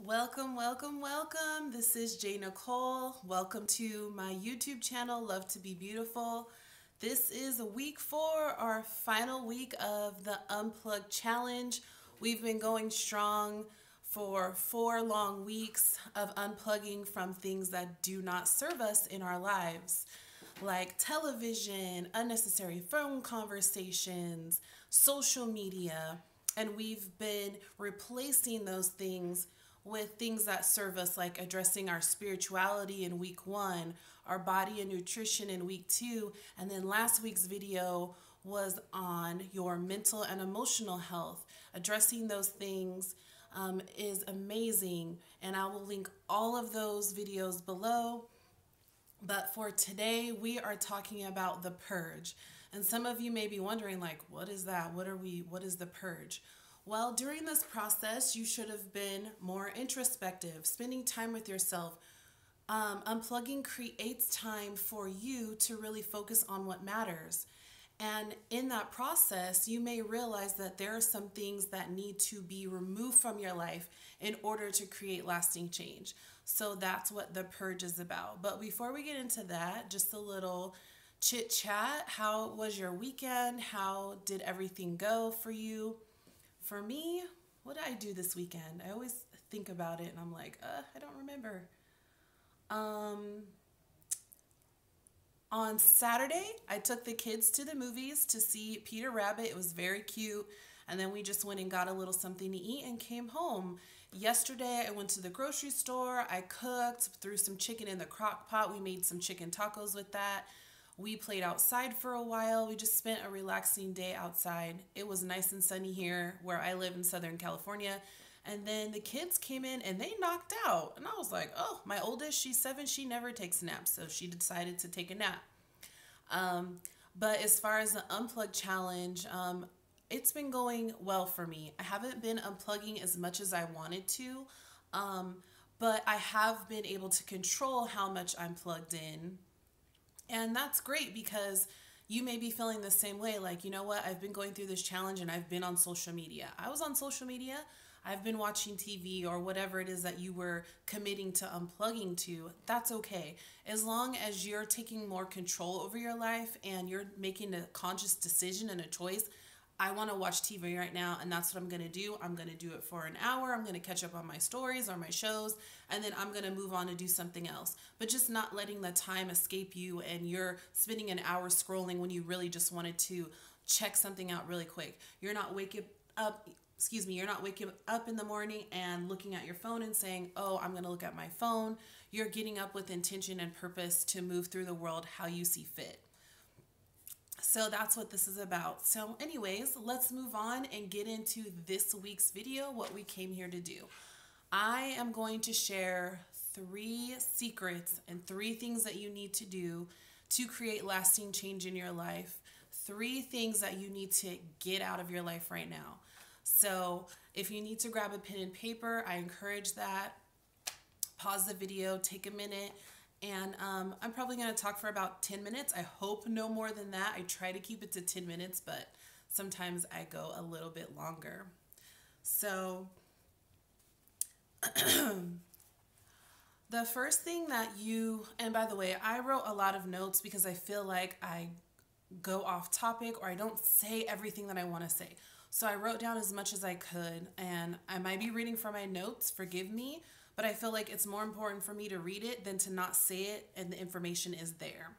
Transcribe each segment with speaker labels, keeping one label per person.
Speaker 1: Welcome, welcome, welcome. This is Jay Nicole. Welcome to my YouTube channel, Love to Be Beautiful. This is week 4, our final week of the Unplug challenge. We've been going strong for 4 long weeks of unplugging from things that do not serve us in our lives, like television, unnecessary phone conversations, social media, and we've been replacing those things with things that serve us, like addressing our spirituality in week 1, our body and nutrition in week 2, and then last week's video was on your mental and emotional health. Addressing those things is amazing, and I will link all of those videos below. But for today, we are talking about the purge. And some of you may be wondering, like, what is that? What is the purge? Well, during this process, you should have been more introspective, spending time with yourself. Unplugging creates time for you to really focus on what matters. And in that process, you may realize that there are some things that need to be removed from your life in order to create lasting change. So that's what the purge is about. But before we get into that, just a little chit chat. How was your weekend? How did everything go for you? For me, what did I do this weekend? I always think about it and I'm like, I don't remember. On Saturday, I took the kids to the movies to see Peter Rabbit. It was very cute. And then we just went and got a little something to eat and came home. Yesterday, I went to the grocery store. I cooked, threw some chicken in the crock pot. We made some chicken tacos with that. We played outside for a while. We just spent a relaxing day outside. It was nice and sunny here where I live in Southern California. And then the kids came in and they knocked out. And I was like, oh, my oldest, she's 7. She never takes naps. So she decided to take a nap. But as far as the Unplug challenge, it's been going well for me. I haven't been unplugging as much as I wanted to. But I have been able to control how much I'm plugged in. And that's great because you may be feeling the same way. Like, you know what? I've been going through this challenge and I've been on social media. I was on social media. I've been watching TV or whatever it is that you were committing to unplugging to. That's okay. As long as you're taking more control over your life and you're making a conscious decision and a choice. I want to watch TV right now, and that's what I'm going to do. I'm going to do it for an hour. I'm going to catch up on my stories or my shows, and then I'm going to move on and do something else. But just not letting the time escape you and you're spending an hour scrolling when you really just wanted to check something out really quick. You're not waking up in the morning and looking at your phone and saying, oh, I'm going to look at my phone. You're getting up with intention and purpose to move through the world how you see fit. So that's what this is about. So anyways, let's move on and get into this week's video, what we came here to do. I am going to share 3 secrets and 3 things that you need to do to create lasting change in your life. 3 things that you need to get out of your life right now. So if you need to grab a pen and paper, I encourage that. Pause the video, take a minute. And I'm probably going to talk for about 10 minutes. I hope no more than that. I try to keep it to 10 minutes, but sometimes I go a little bit longer. So the first thing that and by the way, I wrote a lot of notes because I feel like I go off topic or I don't say everything that I want to say. So I wrote down as much as I could, and I might be reading from my notes, forgive me. But I feel like it's more important for me to read it than to not say it and the information is there.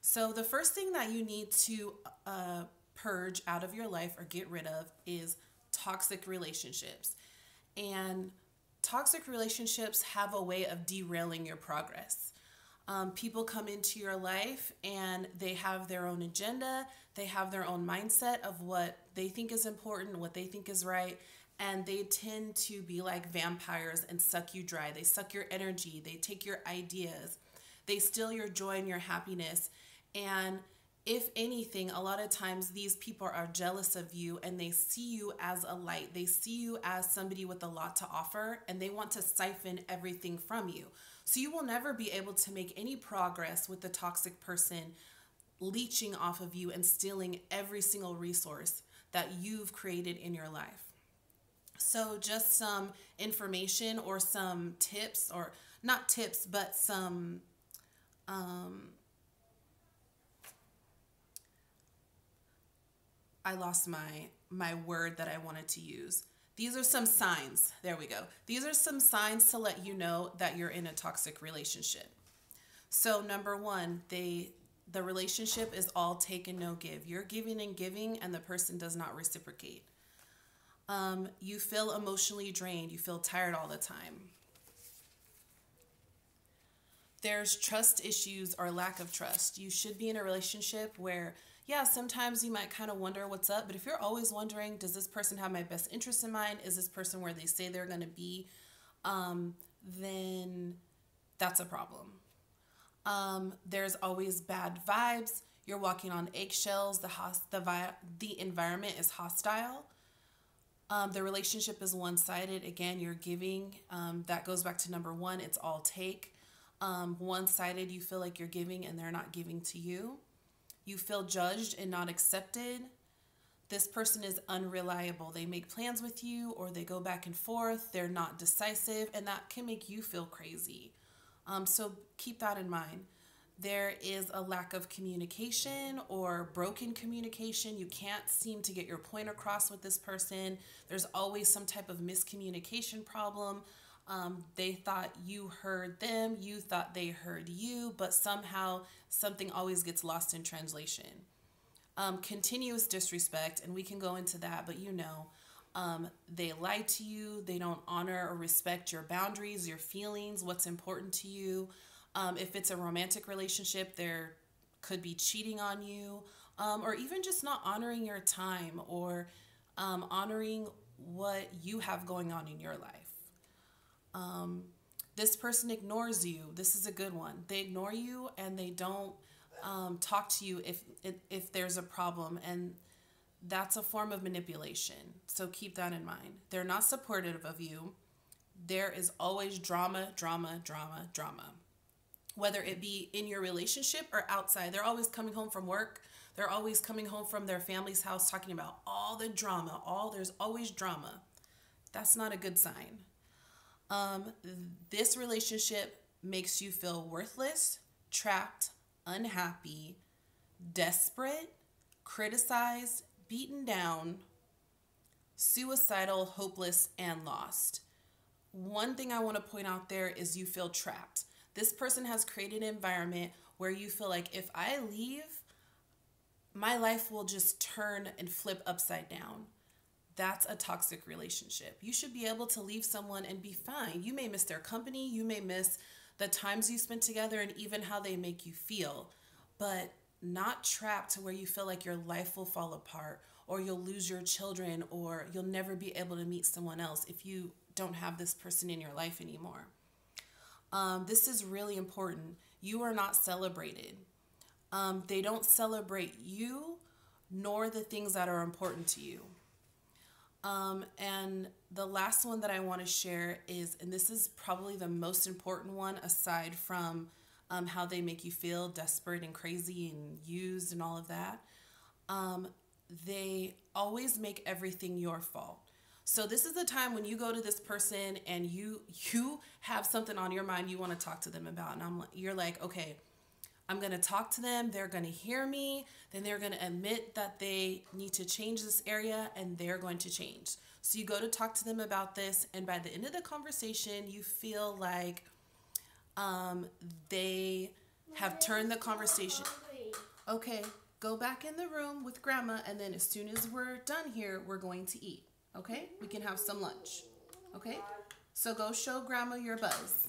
Speaker 1: So the first thing that you need to purge out of your life or get rid of is toxic relationships. And toxic relationships have a way of derailing your progress. People come into your life and they have their own agenda. They have their own mindset of what they think is important, what they think is right. And they tend to be like vampires and suck you dry. They suck your energy. They take your ideas. They steal your joy and your happiness. And if anything, a lot of times these people are jealous of you and they see you as a light. They see you as somebody with a lot to offer and they want to siphon everything from you. So you will never be able to make any progress with the toxic person leeching off of you and stealing every single resource that you've created in your life. So just some information or some tips, or not tips, but some, um, I lost my word that I wanted to use. These are some signs. There we go. These are some signs to let you know that you're in a toxic relationship. So number one, the relationship is all take and no give. You're giving and giving, and the person does not reciprocate. You feel emotionally drained. You feel tired all the time. There's trust issues or lack of trust. You should be in a relationship where, yeah, sometimes you might kind of wonder what's up, but if you're always wondering, does this person have my best interest in mind? Is this person where they say they're going to be? Then that's a problem. There's always bad vibes. You're walking on eggshells. The environment is hostile. The relationship is one-sided. Again, you're giving. That goes back to number one. It's all take. One-sided, you feel like you're giving and they're not giving to you. You feel judged and not accepted. This person is unreliable. They make plans with you or they go back and forth. They're not decisive, and that can make you feel crazy. So keep that in mind. There is a lack of communication or broken communication. You can't seem to get your point across with this person. There's always some type of miscommunication problem. They thought you heard them, you thought they heard you, but somehow something always gets lost in translation. Continuous disrespect, and we can go into that, but they lie to you, they don't honor or respect your boundaries, your feelings, what's important to you. If it's a romantic relationship, there could be cheating on you, or even just not honoring your time, or honoring what you have going on in your life. This person ignores you. This is a good one. They ignore you and they don't talk to you if there's a problem, and that's a form of manipulation. So keep that in mind. They're not supportive of you. There is always drama, drama, drama, drama. Whether it be in your relationship or outside, they're always coming home from work. They're always coming home from their family's house talking about all the drama. There's always drama. That's not a good sign. This relationship makes you feel worthless, trapped, unhappy, desperate, criticized, beaten down, suicidal, hopeless, and lost. One thing I want to point out there is you feel trapped. This person has created an environment where you feel like if I leave, my life will just turn and flip upside down. That's a toxic relationship. You should be able to leave someone and be fine. You may miss their company. You may miss the times you spent together and even how they make you feel, but not trapped to where you feel like your life will fall apart, or you'll lose your children, or you'll never be able to meet someone else if you don't have this person in your life anymore. This is really important. You are not celebrated. They don't celebrate you nor the things that are important to you. And the last one that I want to share is, and this is probably the most important one aside from how they make you feel desperate and crazy and used and all of that. They always make everything your fault. So this is the time when you go to this person and you have something on your mind you want to talk to them about. And you're like, okay, I'm going to talk to them. They're going to hear me. Then they're going to admit that they need to change this area, and they're going to change. So you go to talk to them about this, and by the end of the conversation, you feel like they have turned the conversation. Okay, go back in the room with grandma, and then as soon as we're done here, we're going to eat. Okay? We can have some lunch. Okay? So go show grandma your buzz.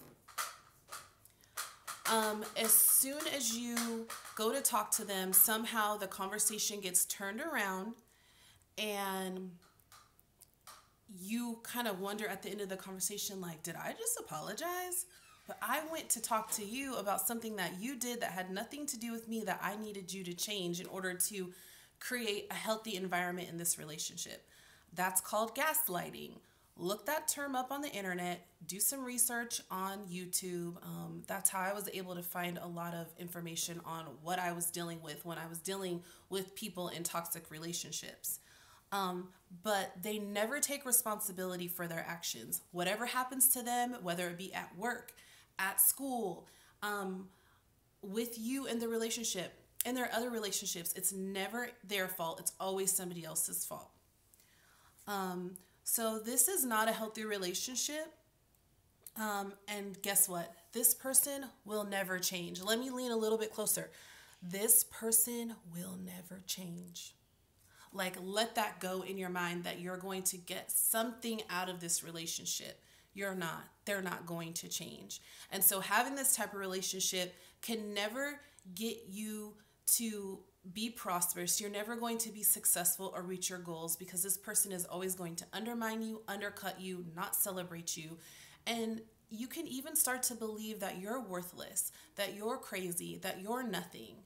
Speaker 1: As soon as you go to talk to them, somehow the conversation gets turned around, and you kind of wonder at the end of the conversation, like, did I just apologize? But I went to talk to you about something that you did that had nothing to do with me, that I needed you to change in order to create a healthy environment in this relationship. That's called gaslighting. Look that term up on the internet, do some research on YouTube. That's how I was able to find a lot of information on what I was dealing with when I was dealing with people in toxic relationships. But they never take responsibility for their actions. Whatever happens to them, whether it be at work, at school, with you in the relationship, in their other relationships, it's never their fault. It's always somebody else's fault. So this is not a healthy relationship. And guess what? This person will never change. Let me lean a little bit closer. This person will never change. Like, let that go in your mind that you're going to get something out of this relationship. You're not. They're not going to change. And so having this type of relationship can never get you to be prosperous. You're never going to be successful or reach your goals because this person is always going to undermine you, undercut you, not celebrate you. And you can even start to believe that you're worthless, that you're crazy, that you're nothing.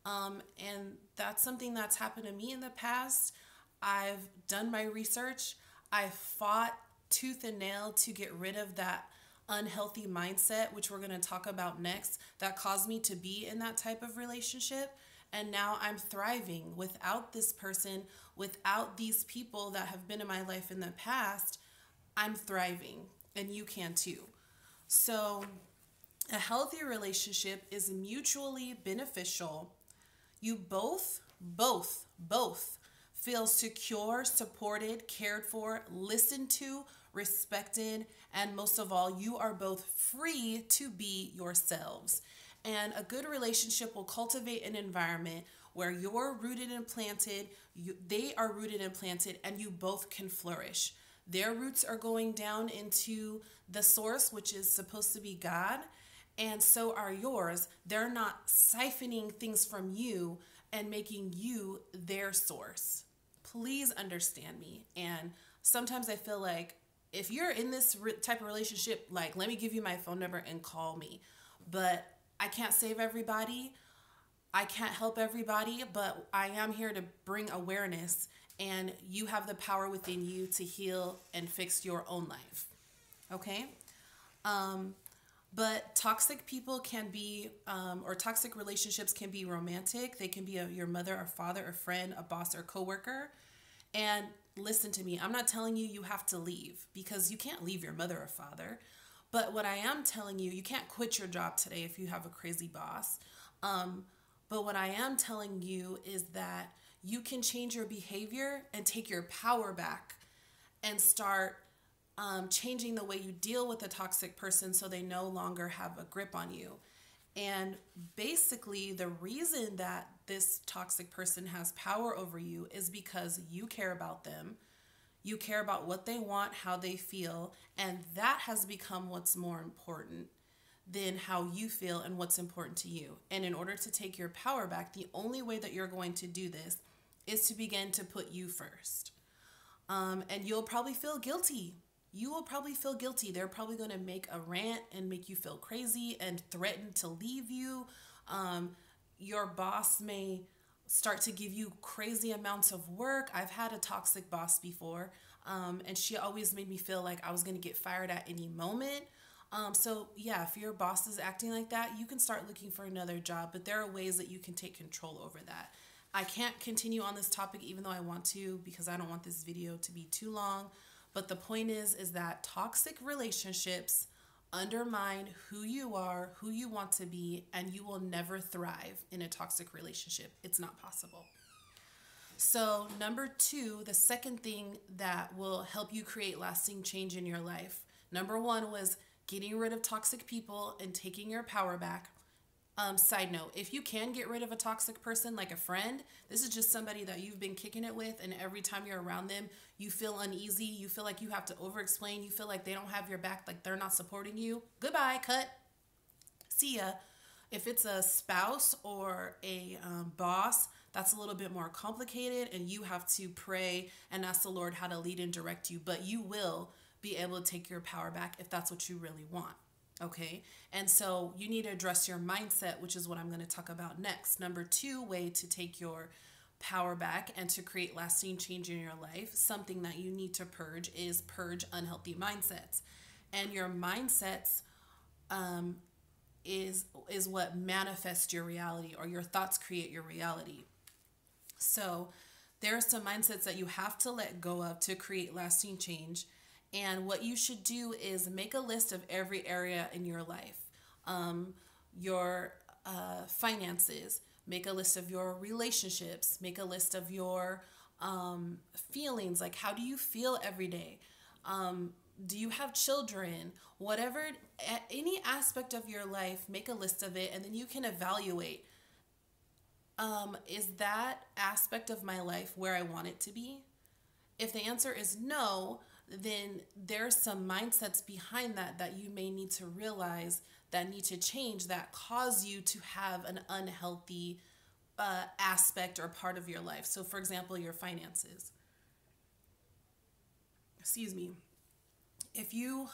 Speaker 1: And that's something that's happened to me in the past. I've done my research. I fought tooth and nail to get rid of that unhealthy mindset, which we're going to talk about next, that caused me to be in that type of relationship. And now I'm thriving without this person, without these people that have been in my life in the past. I'm thriving, and you can too. So a healthy relationship is mutually beneficial. You both feel secure, supported, cared for, listened to, respected, and most of all, you are both free to be yourselves. And a good relationship will cultivate an environment where you're rooted and planted, they are rooted and planted, and you both can flourish. Their roots are going down into the source, which is supposed to be God, and so are yours. They're not siphoning things from you and making you their source. Please understand me. And sometimes I feel like if you're in this type of relationship, like, let me give you my phone number and call me. But I can't save everybody. I can't help everybody, but I am here to bring awareness, and you have the power within you to heal and fix your own life. Okay? But toxic people can be, or toxic relationships can be romantic. They can be your mother or father or friend, a boss or coworker. And listen to me, I'm not telling you you have to leave, because you can't leave your mother or father. But what I am telling you, you can't quit your job today if you have a crazy boss. But what I am telling you is that you can change your behavior and take your power back and start changing the way you deal with a toxic person so they no longer have a grip on you. And basically, the reason that this toxic person has power over you is because you care about them. You care about what they want, how they feel, and that has become what's more important than how you feel and what's important to you. And in order to take your power back, the only way that you're going to do this is to begin to put you first. And you'll probably feel guilty. You will probably feel guilty. They're probably going to make a rant and make you feel crazy and threaten to leave you. Your boss may start to give you crazy amounts of work. I've had a toxic boss before, and she always made me feel like I was going to get fired at any moment. So yeah, if your boss is acting like that, you can start looking for another job, but there are ways that you can take control over that. I can't continue on this topic even though I want to, because I don't want this video to be too long. But the point is that toxic relationships undermine who you are, who you want to be, and you will never thrive in a toxic relationship. It's not possible. So number 2, the second thing that will help you create lasting change in your life. Number 1 was getting rid of toxic people and taking your power back. Side note, if you can get rid of a toxic person, like a friend, this is just somebody that you've been kicking it with, and every time you're around them, you feel uneasy, you feel like you have to over-explain, you feel like they don't have your back, like they're not supporting you. Goodbye, cut. See ya. If it's a spouse or a boss, that's a little bit more complicated, and you have to pray and ask the Lord how to lead and direct you, but you will be able to take your power back if that's what you really want. Okay, and so you need to address your mindset, which is what I'm going to talk about next. Number 2 way to take your power back and to create lasting change in your life, something that you need to purge, is purge unhealthy mindsets. And your mindsets is what manifests your reality, or your thoughts create your reality. So There are some mindsets that you have to let go of to create lasting change. And what you should do is make a list of every area in your life. Your finances, make a list of your relationships, make a list of your feelings. Like, how do you feel every day? Do you have children? Whatever, any aspect of your life, make a list of it, and then you can evaluate. Is that aspect of my life where I want it to be? If the answer is no, then there's some mindsets behind that that you may need to realize that need to change, that cause you to have an unhealthy aspect or part of your life. So, for example, your finances. Excuse me. If you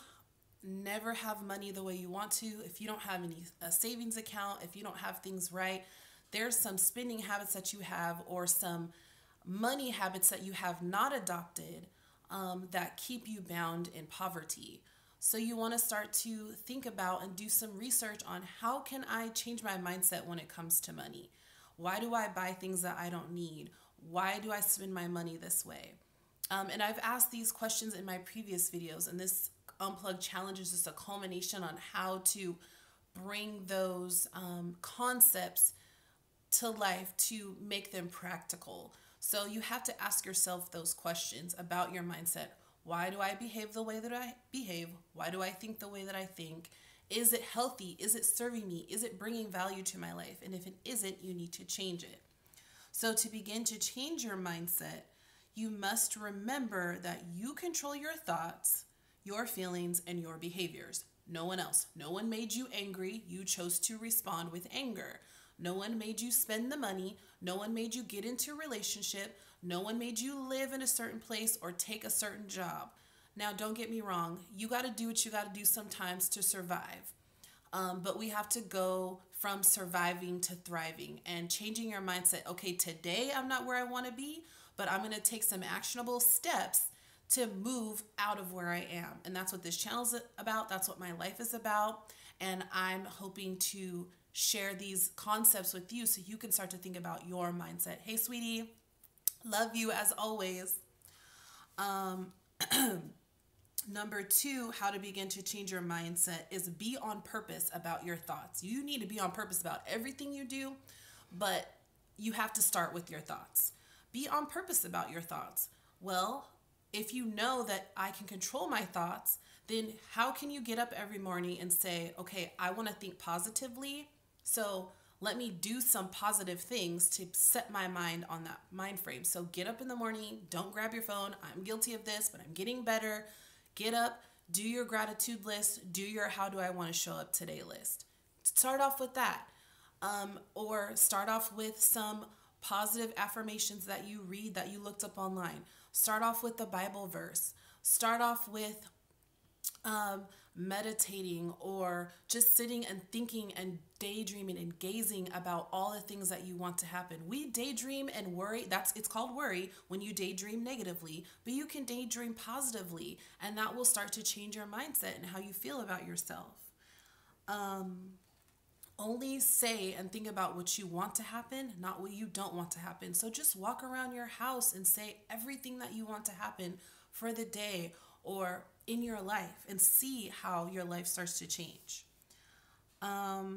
Speaker 1: never have money the way you want to, if you don't have any savings account, if you don't have things right, there's some spending habits that you have, or some money habits that you have not adopted that keep you bound in poverty. So you want to start to think about and do some research on, how can I change my mindset when it comes to money? Why do I buy things that I don't need? Why do I spend my money this way? And I've asked these questions in my previous videos, and this Unplug challenge is just a culmination on how to bring those concepts to life to make them practical. So you have to ask yourself those questions about your mindset. Why do I behave the way that I behave? Why do I think the way that I think? Is it healthy? Is it serving me? Is it bringing value to my life? And if it isn't, you need to change it. So to begin to change your mindset, you must remember that you control your thoughts, your feelings, and your behaviors. No one else. No one made you angry. You chose to respond with anger. No one made you spend the money. No one made you get into a relationship. No one made you live in a certain place or take a certain job. Now, don't get me wrong. You got to do what you got to do sometimes to survive. But we have to go from surviving to thriving and changing your mindset. Okay, today I'm not where I want to be, but I'm going to take some actionable steps to move out of where I am. And that's what this channel is about. That's what my life is about. And I'm hoping to share these concepts with you so you can start to think about your mindset. Hey, sweetie, love you as always. Number 2, how to begin to change your mindset is be on purpose about your thoughts. You need to be on purpose about everything you do, but you have to start with your thoughts. Be on purpose about your thoughts. Well, if you know that I can control my thoughts, then how can you get up every morning and say, okay, I want to think positively, so let me do some positive things to set my mind on that mind frame. So get up in the morning, don't grab your phone. I'm guilty of this, but I'm getting better. Get up, do your gratitude list, do your how do I want to show up today list. Start off with that. Or start off with some positive affirmations that you read, that you looked up online. Start off with the Bible verse. Start off with meditating, or just sitting and thinking and daydreaming and gazing about all the things that you want to happen. We daydream and worry. It's called worry when you daydream negatively, but you can daydream positively, and that will start to change your mindset and how you feel about yourself. Only say and think about what you want to happen, not what you don't want to happen. So just walk around your house and say everything that you want to happen for the day or in your life, and see how your life starts to change. I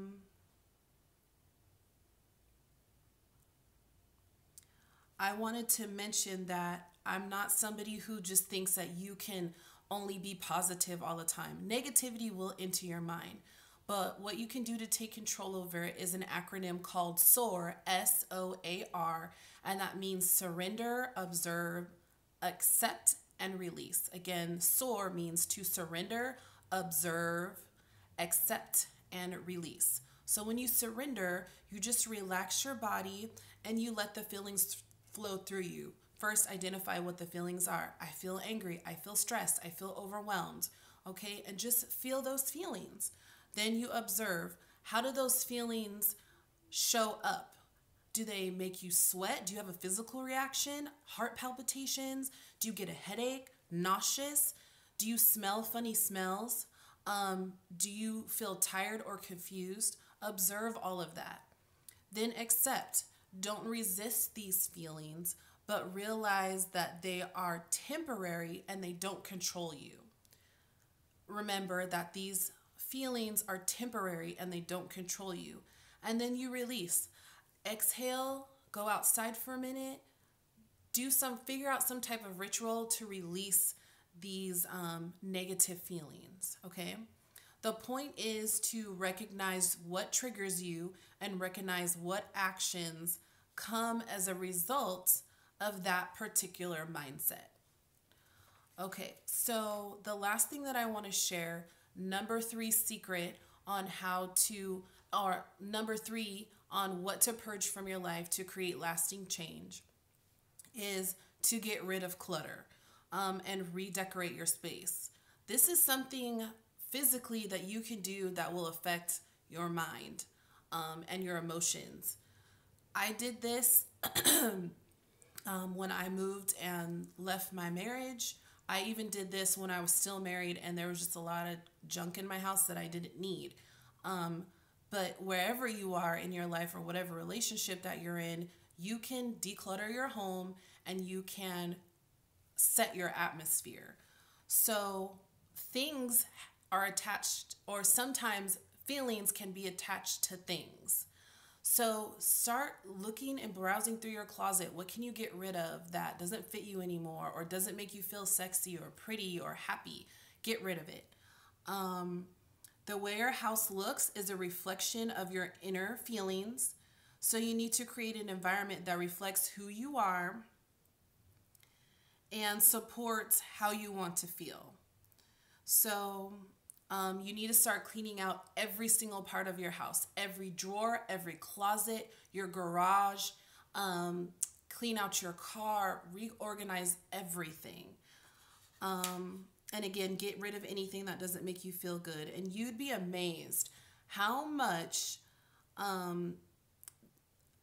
Speaker 1: wanted to mention that I'm not somebody who just thinks that you can only be positive all the time. Negativity will enter your mind. But what you can do to take control over it is an acronym called SOAR, S-O-A-R, and that means surrender, observe, accept, and release. Again, SOAR means to surrender, observe, accept, and release. So when you surrender, you just relax your body and you let the feelings flow through you. First, identify what the feelings are. I feel angry. I feel stressed. I feel overwhelmed. Okay, and just feel those feelings. Then you observe, how do those feelings show up? Do they make you sweat? Do you have a physical reaction? Heart palpitations? Do you get a headache? Nauseous? Do you smell funny smells? Do you feel tired or confused? Observe all of that. Then accept. Don't resist these feelings, but realize that they are temporary and they don't control you. Remember that these feelings are temporary and they don't control you. And then you release. Exhale, go outside for a minute, figure out some type of ritual to release these negative feelings, okay? The point is to recognize what triggers you and recognize what actions come as a result of that particular mindset. Okay, so the last thing that I want to share, number 3 secret on number 3 on what to purge from your life to create lasting change is to get rid of clutter and redecorate your space. This is something physically that you can do that will affect your mind and your emotions. I did this when I moved and left my marriage. I even did this when I was still married and there was just a lot of junk in my house that I didn't need. But wherever you are in your life or whatever relationship that you're in, you can declutter your home and you can set your atmosphere. So things are attached, or sometimes feelings can be attached to things. So start looking and browsing through your closet. What can you get rid of that doesn't fit you anymore or doesn't make you feel sexy or pretty or happy? Get rid of it. The way your house looks is a reflection of your inner feelings. So you need to create an environment that reflects who you are and supports how you want to feel. So you need to start cleaning out every single part of your house, every drawer, every closet, your garage, clean out your car, reorganize everything. And again, get rid of anything that doesn't make you feel good. And you'd be amazed how much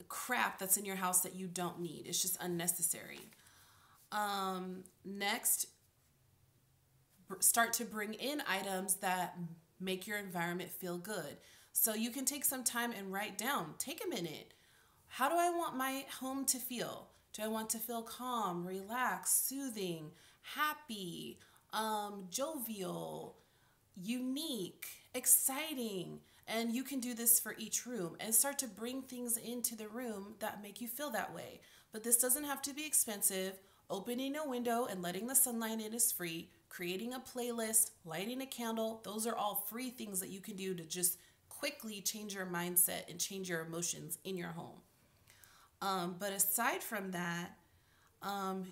Speaker 1: crap that's in your house that you don't need. It's just unnecessary. Next, start to bring in items that make your environment feel good. So you can take some time and write down, take a minute. How do I want my home to feel? Do I want to feel calm, relaxed, soothing, happy, jovial, unique, exciting? And you can do this for each room and start to bring things into the room that make you feel that way. But this doesn't have to be expensive. Opening a window and letting the sunlight in is free. Creating a playlist, lighting a candle, those are all free things that you can do to just quickly change your mindset and change your emotions in your home. But aside from that,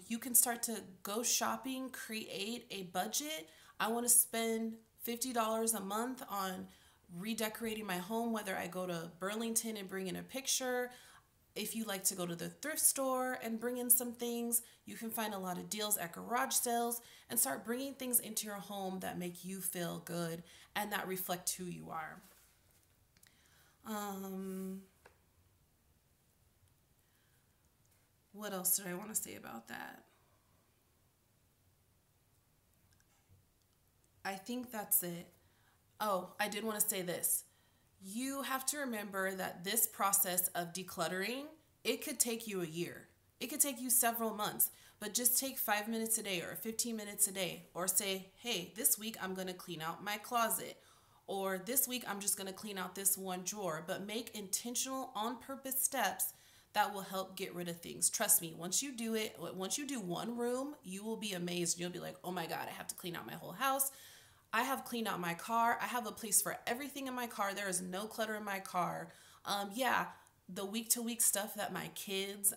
Speaker 1: you can start to go shopping, create a budget. I want to spend $50 a month on redecorating my home, whether I go to Burlington and bring in a picture. If you like to go to the thrift store and bring in some things, you can find a lot of deals at garage sales and start bringing things into your home that make you feel good and that reflect who you are. What else did I want to say about that? I think that's it. Oh, I did want to say this. You have to remember that this process of decluttering, it could take you a year. It could take you several months, but just take 5 minutes a day or 15 minutes a day, or say, hey, this week I'm going to clean out my closet, or this week I'm just going to clean out this one drawer, but make intentional on purpose steps that will help get rid of things. Trust me, once you do it, once you do one room, you will be amazed. You'll be like, oh my God, I have to clean out my whole house. I have cleaned out my car. I have a place for everything in my car. There is no clutter in my car. The week-to-week stuff that my kids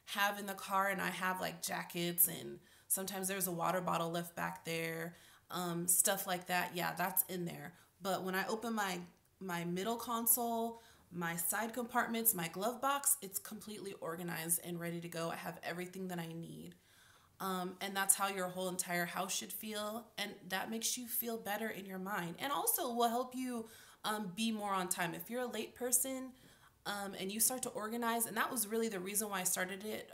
Speaker 1: have in the car, and I have like jackets, and sometimes there's a water bottle left back there, stuff like that. Yeah, that's in there. But when I open my middle console, my side compartments, my glove box, it's completely organized and ready to go. I have everything that I need. And that's how your whole entire house should feel. And that makes you feel better in your mind. And also will help you be more on time. If you're a late person and you start to organize, and that was really the reason why I started it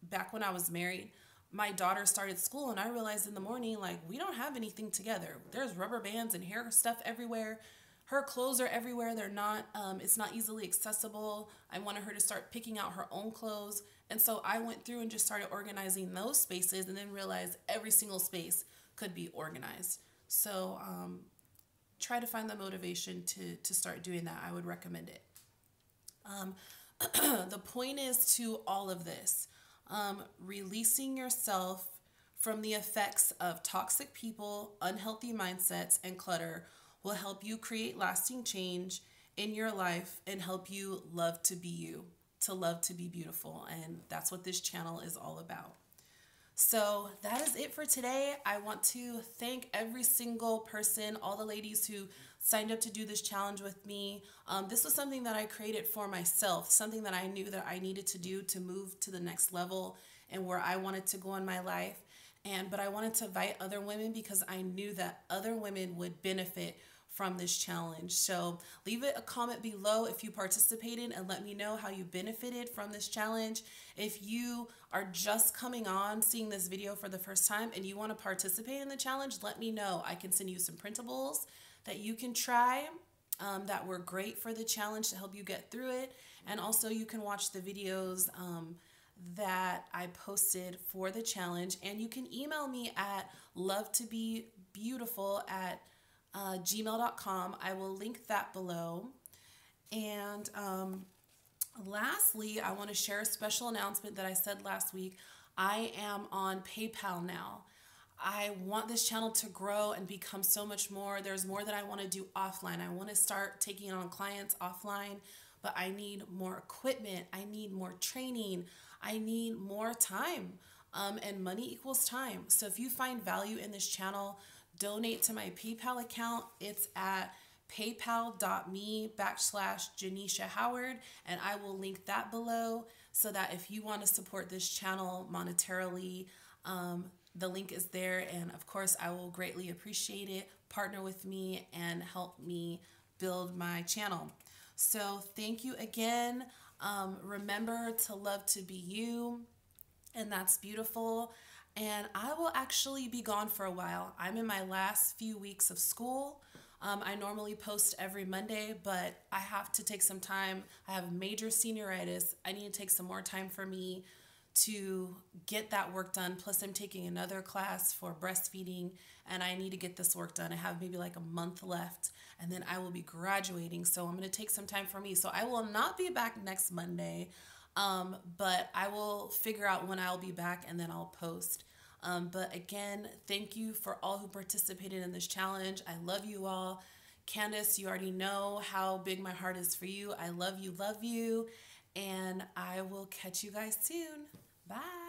Speaker 1: back when I was married. My daughter started school and I realized in the morning, like, we don't have anything together. There's rubber bands and hair stuff everywhere. Her clothes are everywhere. They're not, it's not easily accessible. I wanted her to start picking out her own clothes. And so I went through and just started organizing those spaces and then realized every single space could be organized. So try to find the motivation to start doing that. I would recommend it. The point is to all of this, releasing yourself from the effects of toxic people, unhealthy mindsets, and clutter will help you create lasting change in your life and help you love to be you, to love to be beautiful. And that's what this channel is all about. So that is it for today. I want to thank every single person, all the ladies who signed up to do this challenge with me. This was something that I created for myself, something that I knew that I needed to do to move to the next level and where I wanted to go in my life. But I wanted to invite other women because I knew that other women would benefit from this challenge. So leave it a comment below if you participated and let me know how you benefited from this challenge. If you are just coming on, seeing this video for the first time and you want to participate in the challenge, let me know. I can send you some printables that you can try that were great for the challenge to help you get through it. And also you can watch the videos that I posted for the challenge, and you can email me at lovetobeyoutiful@gmail.com. I will link that below. And lastly, I want to share a special announcement that I said last week. I am on PayPal now. I want this channel to grow and become so much more. There's more that I want to do offline. I want to start taking on clients offline, but I need more equipment. I need more training. I need more time. And money equals time. So if you find value in this channel, donate to my PayPal account. It's at paypal.me/Janisha Howard, and I will link that below so that if you want to support this channel monetarily, the link is there. And of course, I will greatly appreciate it. Partner with me and help me build my channel. So thank you again. Remember to love to be you, and that's beautiful. And I will actually be gone for a while. I'm in my last few weeks of school. I normally post every Monday, but I have to take some time. I have major senioritis. I need to take some more time for me to get that work done. Plus I'm taking another class for breastfeeding, and I need to get this work done. I have maybe like a month left, and then I will be graduating. So I'm going to take some time for me. So I will not be back next Monday, but I will figure out when I'll be back and then I'll post. But again, thank you for all who participated in this challenge. I love you all. Candace, you already know how big my heart is for you. I love you, and I will catch you guys soon. Bye.